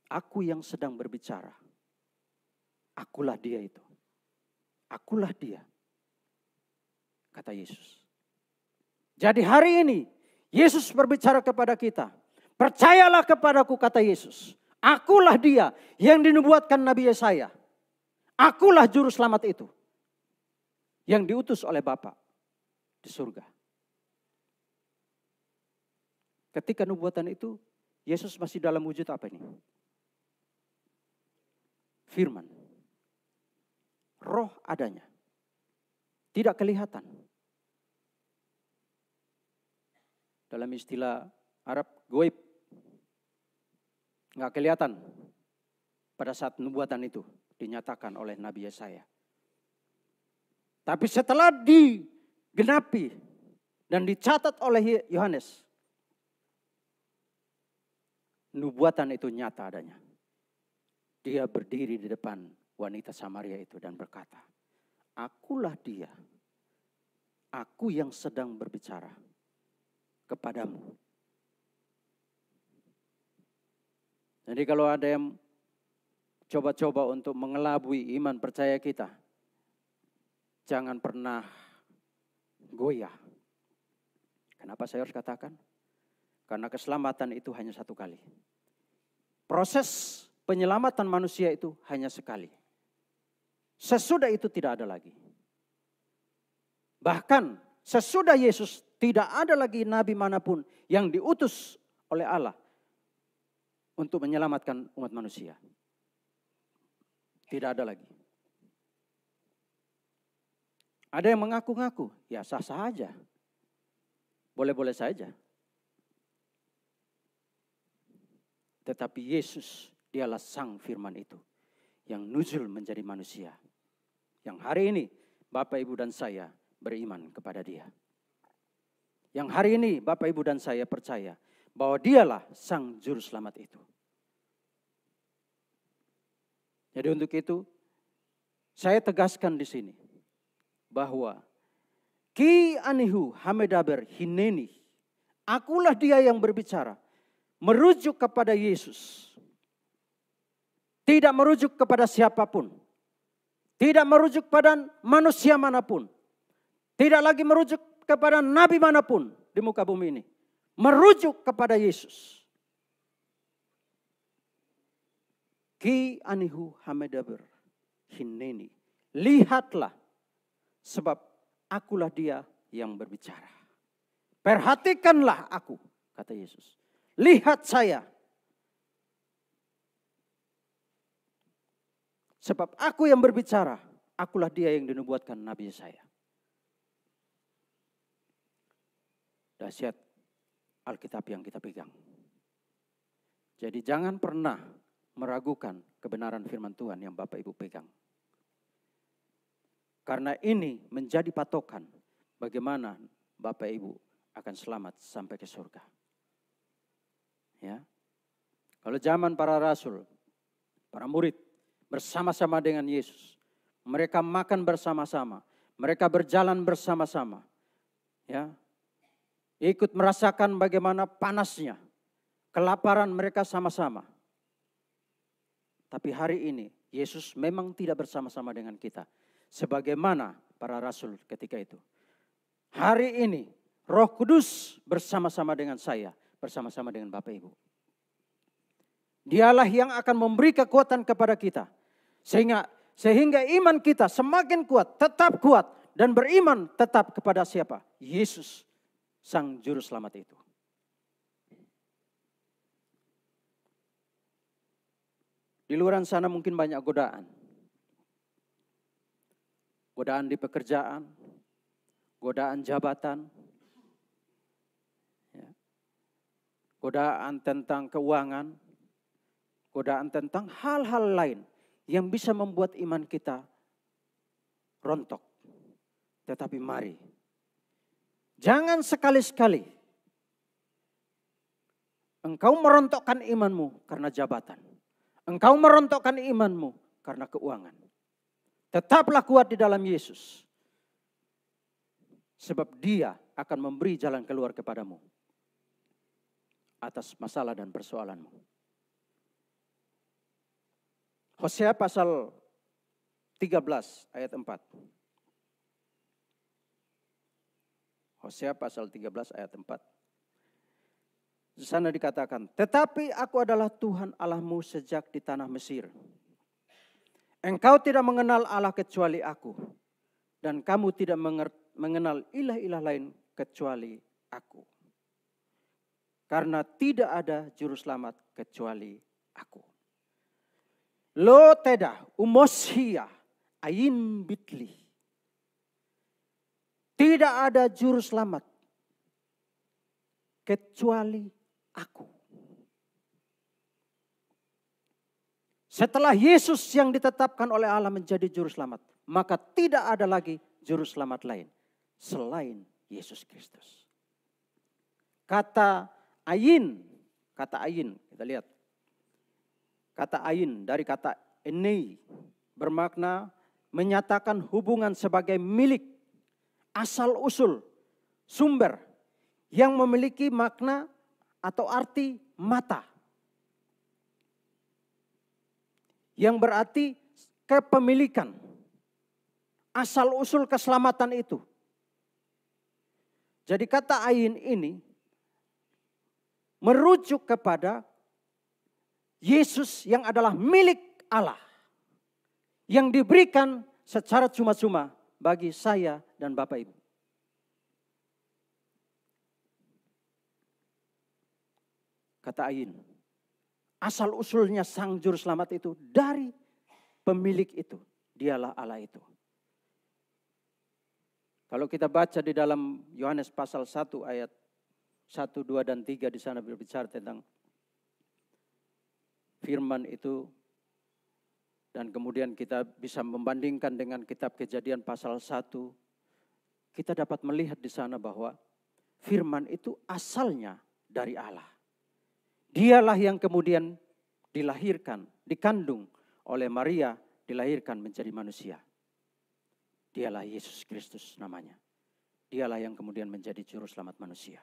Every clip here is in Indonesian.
Aku yang sedang berbicara. Akulah dia itu. Akulah dia. Kata Yesus. Jadi hari ini Yesus berbicara kepada kita. Percayalah kepadaku, kata Yesus. Akulah dia yang dinubuatkan Nabi Yesaya. Akulah juru selamat itu. Yang diutus oleh Bapa di surga. Ketika nubuatan itu, Yesus masih dalam wujud apa ini? Firman. Roh adanya. Tidak kelihatan. Dalam istilah Arab, goib. Nggak kelihatan pada saat nubuatan itu dinyatakan oleh Nabi Yesaya. Tapi setelah digenapi dan dicatat oleh Yohanes, nubuatan itu nyata adanya. Dia berdiri di depan wanita Samaria itu dan berkata, akulah dia, aku yang sedang berbicara kepadamu. Jadi kalau ada yang coba-coba untuk mengelabui iman percaya kita, jangan pernah goyah. Kenapa saya harus katakan? Karena keselamatan itu hanya satu kali. Proses penyelamatan manusia itu hanya sekali. Sesudah itu tidak ada lagi. Bahkan sesudah Yesus tidak ada lagi nabi manapun yang diutus oleh Allah untuk menyelamatkan umat manusia. Tidak ada lagi. Ada yang mengaku-ngaku, ya sah-sah aja. Boleh-boleh saja. Tetapi Yesus, dialah sang firman itu. Yang nuzul menjadi manusia. Yang hari ini Bapak, Ibu dan saya beriman kepada dia. Yang hari ini Bapak, Ibu dan saya percaya bahwa dialah sang juru selamat itu. Jadi untuk itu saya tegaskan di sini bahwa ki anihu hamedaber hineni, akulah dia yang berbicara, merujuk kepada Yesus. Tidak merujuk kepada siapapun. Tidak merujuk pada manusia manapun. Tidak lagi merujuk kepada nabi manapun di muka bumi ini. Merujuk kepada Yesus. Ki anihu hamedaber hineni. Lihatlah, sebab akulah dia yang berbicara. Perhatikanlah aku, kata Yesus. Lihat saya. Sebab aku yang berbicara, akulah dia yang dinubuatkan Nabi Yesaya. Dahsyat Alkitab yang kita pegang. Jadi jangan pernah meragukan kebenaran firman Tuhan yang Bapak Ibu pegang. Karena ini menjadi patokan bagaimana Bapak Ibu akan selamat sampai ke surga. Ya. Kalau zaman para rasul, para murid bersama-sama dengan Yesus, mereka makan bersama-sama, mereka berjalan bersama-sama. Ya. Ikut merasakan bagaimana panasnya, kelaparan mereka sama-sama. Tapi hari ini Yesus memang tidak bersama-sama dengan kita. Sebagaimana para rasul ketika itu. Hari ini Roh Kudus bersama-sama dengan saya. Bersama-sama dengan Bapak Ibu. Dialah yang akan memberi kekuatan kepada kita. Sehingga iman kita semakin kuat, tetap kuat. Dan beriman tetap kepada siapa? Yesus, Sang Juru Selamat itu. Di luar sana mungkin banyak godaan. Godaan di pekerjaan, godaan jabatan, godaan tentang keuangan, godaan tentang hal-hal lain yang bisa membuat iman kita rontok. Tetapi mari, jangan sekali-sekali engkau merontokkan imanmu karena jabatan. Engkau merontokkan imanmu karena keuangan. Tetaplah kuat di dalam Yesus. Sebab Dia akan memberi jalan keluar kepadamu atas masalah dan persoalanmu. Hosea pasal 13 ayat 4. Hosea pasal 13 ayat 4. Di sana dikatakan, tetapi aku adalah Tuhan Allahmu sejak di tanah Mesir. Engkau tidak mengenal Allah kecuali aku. Dan kamu tidak mengenal ilah-ilah lain kecuali aku. Karena tidak ada juru selamat kecuali aku. Lo teda umoshia ayin bitli. Tidak ada juru selamat kecuali aku. Setelah Yesus yang ditetapkan oleh Allah menjadi juru selamat, maka tidak ada lagi juru selamat lain selain Yesus Kristus. Kata ayin, kita lihat. Kata ayin dari kata enei bermakna menyatakan hubungan sebagai milik, asal usul, sumber yang memiliki makna atau arti mata. Yang berarti kepemilikan, asal usul keselamatan itu. Jadi kata ayin ini merujuk kepada Yesus yang adalah milik Allah. Yang diberikan secara cuma-cuma bagi saya dan Bapak Ibu. Kata ayin. Asal usulnya sang juru selamat itu dari pemilik itu. Dialah Allah itu. Kalau kita baca di dalam Yohanes pasal 1 ayat 1, 2, dan 3 di sana berbicara tentang firman itu. Dan kemudian kita bisa membandingkan dengan kitab Kejadian pasal 1. Kita dapat melihat di sana bahwa firman itu asalnya dari Allah. Dialah yang kemudian dilahirkan, dikandung oleh Maria, dilahirkan menjadi manusia. Dialah Yesus Kristus namanya. Dialah yang kemudian menjadi juru selamat manusia.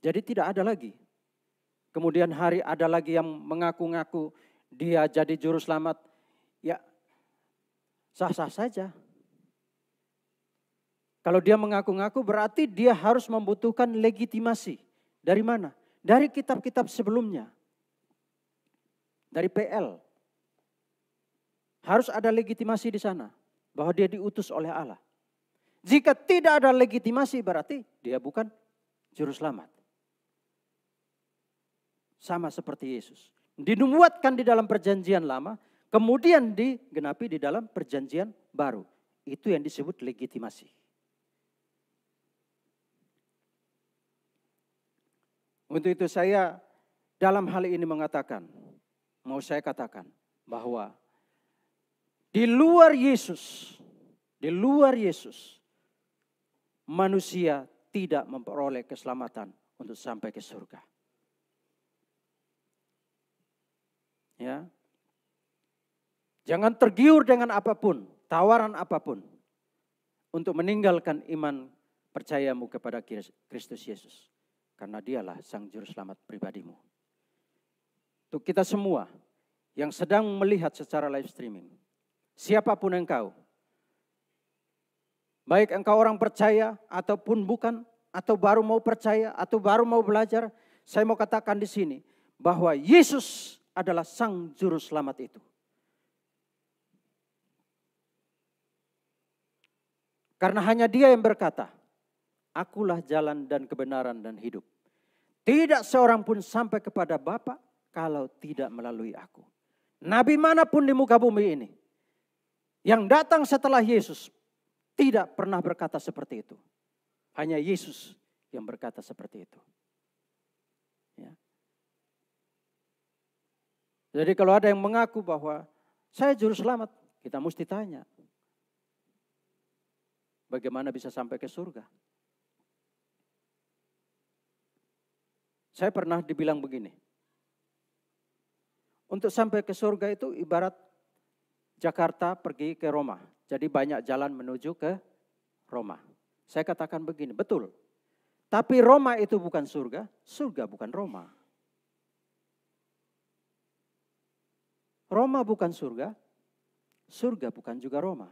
Jadi tidak ada lagi. Kemudian hari ada lagi yang mengaku-ngaku dia jadi juru selamat. Ya sah-sah saja. Kalau dia mengaku-ngaku berarti dia harus membutuhkan legitimasi. Dari mana? Dari kitab-kitab sebelumnya. Dari PL. Harus ada legitimasi di sana. Bahwa dia diutus oleh Allah. Jika tidak ada legitimasi berarti dia bukan juru selamat. Sama seperti Yesus. Dinubuatkan di dalam perjanjian lama. Kemudian digenapi di dalam perjanjian baru. Itu yang disebut legitimasi. Untuk itu saya dalam hal ini mengatakan. Mau saya katakan bahwa di luar Yesus, manusia tidak memperoleh keselamatan untuk sampai ke surga. Ya. Jangan tergiur dengan apapun, tawaran apapun untuk meninggalkan iman percayamu kepada Kristus Yesus. Karena dialah sang juru selamat pribadimu. Untuk kita semua yang sedang melihat secara live streaming. Siapapun engkau. Baik engkau orang percaya ataupun bukan. Atau baru mau percaya atau baru mau belajar. Saya mau katakan di sini. Bahwa Yesus adalah sang juru selamat itu. Karena hanya dia yang berkata. Akulah jalan dan kebenaran dan hidup. Tidak seorang pun sampai kepada Bapa kalau tidak melalui aku. Nabi manapun di muka bumi ini. Yang datang setelah Yesus. Tidak pernah berkata seperti itu. Hanya Yesus yang berkata seperti itu. Ya. Jadi kalau ada yang mengaku bahwa saya juru selamat. Kita mesti tanya. Bagaimana bisa sampai ke surga? Saya pernah dibilang begini. Untuk sampai ke surga itu ibarat Jakarta pergi ke Roma. Jadi banyak jalan menuju ke Roma. Saya katakan begini, betul. Tapi Roma itu bukan surga, surga bukan Roma. Roma bukan surga, surga bukan juga Roma.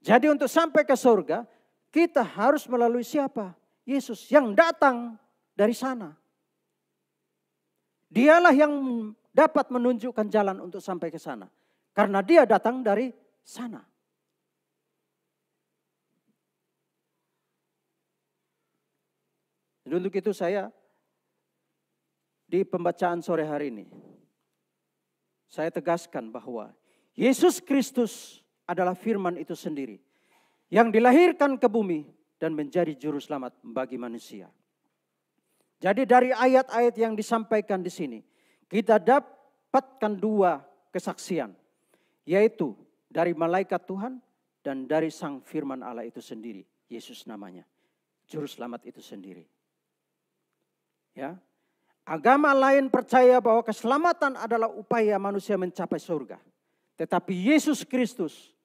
Jadi untuk sampai ke surga, kita harus melalui siapa? Yesus yang datang dari sana. Dialah yang dapat menunjukkan jalan untuk sampai ke sana. Karena dia datang dari sana. Dan untuk itu saya di pembacaan sore hari ini, saya tegaskan bahwa Yesus Kristus adalah firman itu sendiri yang dilahirkan ke bumi dan menjadi juru selamat bagi manusia. Jadi dari ayat-ayat yang disampaikan di sini, kita dapatkan dua kesaksian, yaitu dari malaikat Tuhan dan dari sang firman Allah itu sendiri, Yesus namanya, juru selamat itu sendiri. Ya. Agama lain percaya bahwa keselamatan adalah upaya manusia mencapai surga. Tetapi Yesus Kristus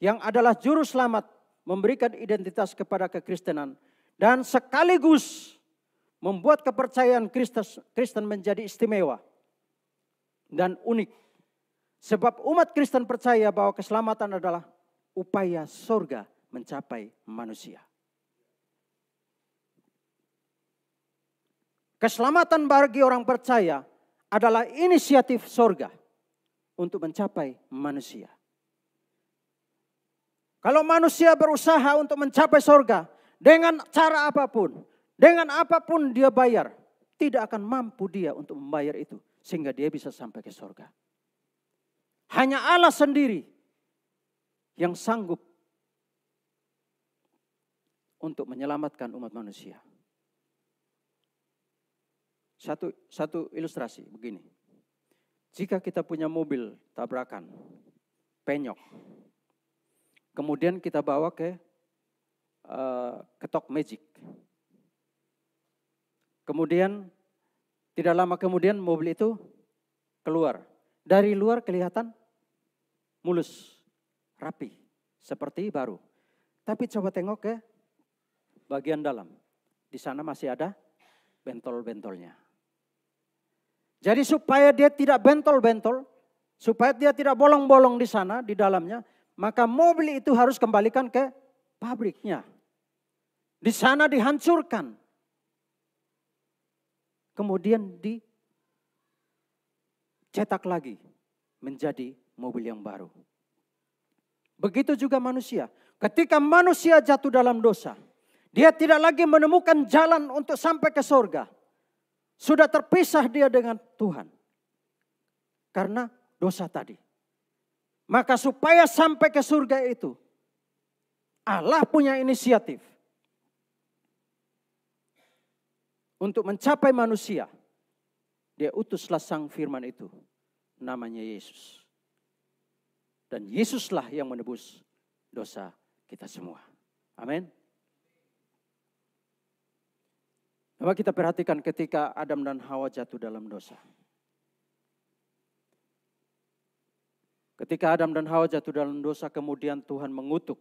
yang adalah juru selamat memberikan identitas kepada kekristenan dan sekaligus membuat kepercayaan Kristen menjadi istimewa dan unik. Sebab umat Kristen percaya bahwa keselamatan adalah upaya surga mencapai manusia. Keselamatan bagi orang percaya adalah inisiatif surga untuk mencapai manusia. Kalau manusia berusaha untuk mencapai surga dengan cara apapun, dengan apapun dia bayar, tidak akan mampu dia untuk membayar itu sehingga dia bisa sampai ke surga. Hanya Allah sendiri yang sanggup untuk menyelamatkan umat manusia. Satu ilustrasi begini. Jika kita punya mobil tabrakan, penyok, kemudian kita bawa ke ketok magic. Kemudian tidak lama kemudian mobil itu keluar. Dari luar kelihatan mulus, rapi, seperti baru. Tapi coba tengok ke bagian dalam. Di sana masih ada bentol-bentolnya. Jadi supaya dia tidak bentol-bentol, supaya dia tidak bolong-bolong di sana, di dalamnya, maka mobil itu harus kembalikan ke pabriknya. Di sana dihancurkan. Kemudian dicetak lagi menjadi mobil yang baru. Begitu juga manusia. Ketika manusia jatuh dalam dosa, dia tidak lagi menemukan jalan untuk sampai ke surga. Sudah terpisah dia dengan Tuhan. Karena dosa tadi. Maka supaya sampai ke surga itu, Allah punya inisiatif. Untuk mencapai manusia, dia utuslah sang firman itu. Namanya Yesus. Dan Yesuslah yang menebus dosa kita semua. Amin. Coba kita perhatikan ketika Adam dan Hawa jatuh dalam dosa. Ketika Adam dan Hawa jatuh dalam dosa, kemudian Tuhan mengutuk.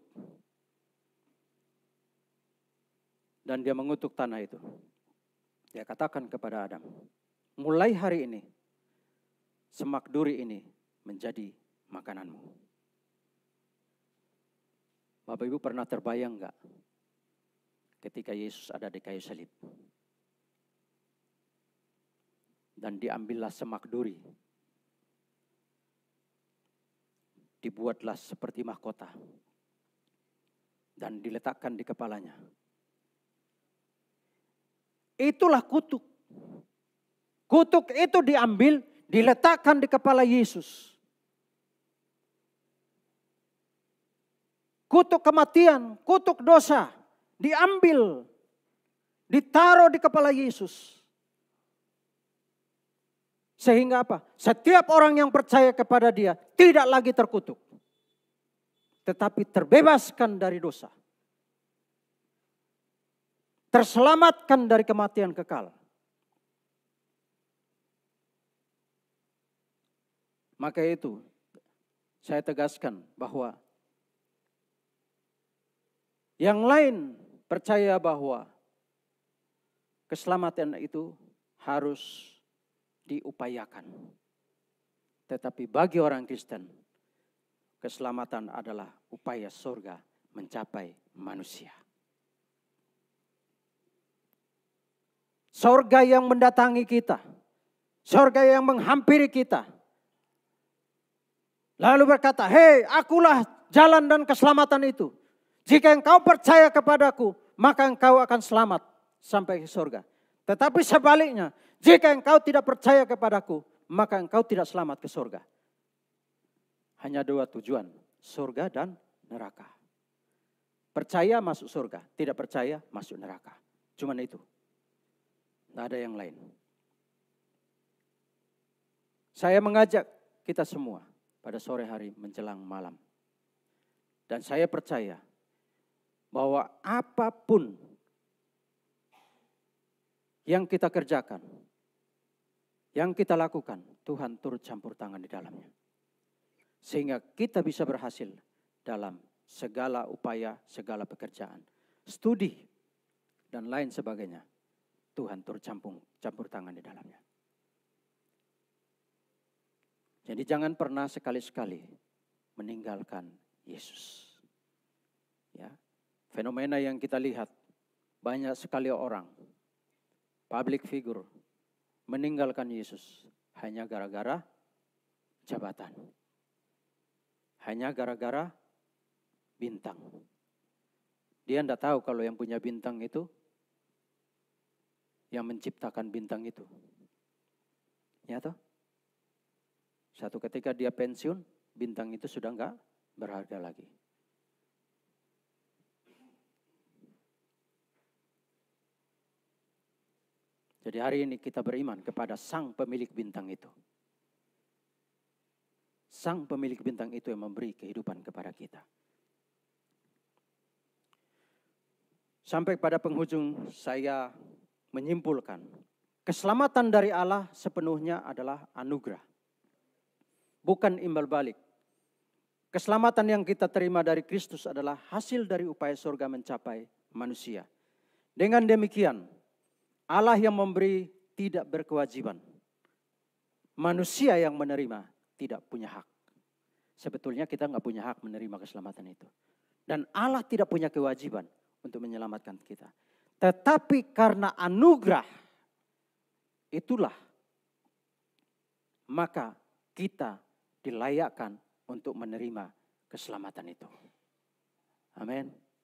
Dan dia mengutuk tanah itu. Dia katakan kepada Adam, mulai hari ini, semak duri ini menjadi makananmu. Bapak Ibu pernah terbayang enggak ketika Yesus ada di kayu salib? Dan diambillah semak duri. Dibuatlah seperti mahkota. Dan diletakkan di kepalanya. Itulah kutuk. Kutuk itu diambil, diletakkan di kepala Yesus. Kutuk kematian, kutuk dosa, diambil, ditaruh di kepala Yesus. Sehingga apa? Setiap orang yang percaya kepada dia tidak lagi terkutuk. Tetapi terbebaskan dari dosa. Terselamatkan dari kematian kekal. Maka itu saya tegaskan bahwa yang lain percaya bahwa keselamatan itu harus diupayakan. Tetapi bagi orang Kristen, keselamatan adalah upaya surga mencapai manusia. Surga yang mendatangi kita. Surga yang menghampiri kita. Lalu berkata, hei, akulah jalan dan keselamatan itu. Jika engkau percaya kepadaku, maka engkau akan selamat sampai ke surga. Tetapi sebaliknya, jika engkau tidak percaya kepadaku, maka engkau tidak selamat ke surga. Hanya dua tujuan, surga dan neraka. Percaya masuk surga, tidak percaya masuk neraka. Cuman itu. Tidak ada yang lain. Saya mengajak kita semua pada sore hari menjelang malam. Dan saya percaya bahwa apapun yang kita kerjakan, yang kita lakukan, Tuhan turut campur tangan di dalamnya. Sehingga kita bisa berhasil dalam segala upaya, segala pekerjaan, studi, dan lain sebagainya. Tuhan turut campur tangan di dalamnya. Jadi jangan pernah sekali-sekali meninggalkan Yesus. Ya, fenomena yang kita lihat, banyak sekali orang, public figure, meninggalkan Yesus hanya gara-gara jabatan. Hanya gara-gara bintang. Dia tidak tahu kalau yang punya bintang itu, yang menciptakan bintang itu. Ya toh? Satu ketika dia pensiun, bintang itu sudah enggak berharga lagi. Jadi hari ini kita beriman kepada sang pemilik bintang itu. Sang pemilik bintang itu yang memberi kehidupan kepada kita. Sampai pada penghujung saya menyimpulkan, keselamatan dari Allah sepenuhnya adalah anugerah. Bukan imbal balik. Keselamatan yang kita terima dari Kristus adalah hasil dari upaya surga mencapai manusia. Dengan demikian, Allah yang memberi tidak berkewajiban. Manusia yang menerima tidak punya hak. Sebetulnya kita nggak punya hak menerima keselamatan itu. Dan Allah tidak punya kewajiban untuk menyelamatkan kita. Tetapi karena anugerah, itulah maka kita dilayakkan untuk menerima keselamatan itu. Amin.